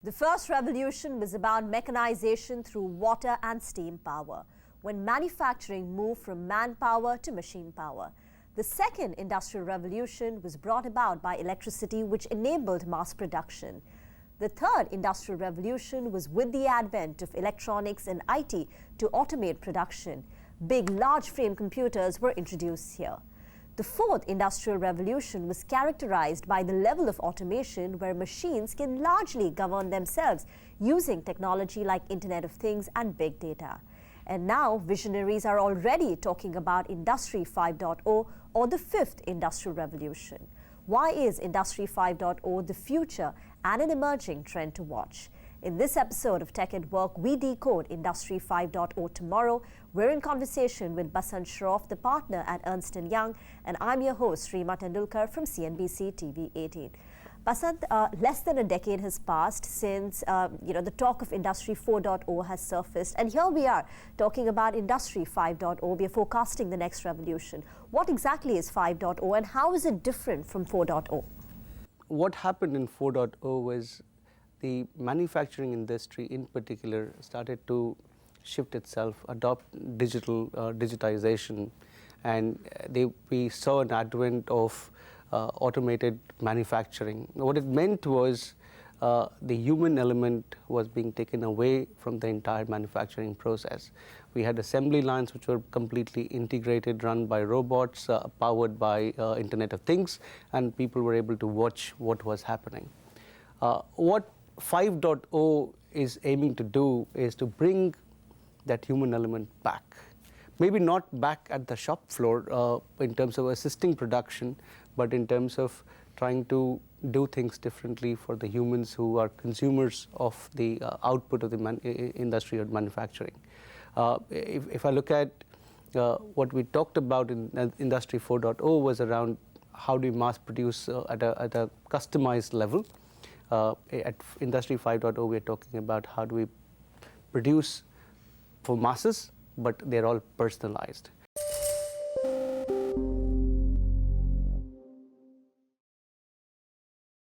The first revolution was about mechanization through water and steam power, when manufacturing moved from manpower to machine power. The second industrial revolution was brought about by electricity, which enabled mass production. The third industrial revolution was with the advent of electronics and IT to automate production. Big, large frame computers were introduced here. The fourth industrial revolution was characterized by the level of automation where machines can largely govern themselves using technology like Internet of Things and big data. And now, visionaries are already talking about Industry 5.0 or the fifth industrial revolution. Why is Industry 5.0 the future and an emerging trend to watch? In this episode of Tech at Work, we decode Industry 5.0 tomorrow. We're in conversation with Basant Shroff, the partner at Ernst & Young, and I'm your host, Reema Tendulkar from CNBC TV 18. Basant, less than a decade has passed since the talk of Industry 4.0 has surfaced, and here we are talking about Industry 5.0. We are forecasting the next revolution. What exactly is 5.0 and how is it different from 4.0? What happened in 4.0 was the manufacturing industry in particular started to shift itself, adopt digitization, and we saw an advent of automated manufacturing. What it meant was the human element was being taken away from the entire manufacturing process. We had assembly lines which were completely integrated, run by robots, powered by Internet of Things, and people were able to watch what was happening. What 5.0 is aiming to do is to bring that human element back. Maybe not back at the shop floor in terms of assisting production, but in terms of trying to do things differently for the humans who are consumers of the output of the industry or manufacturing. If I look at what we talked about in Industry 4.0 was around how do we mass produce at a customized level. At Industry 5.0, we're talking about how do we produce for masses, but they're all personalized.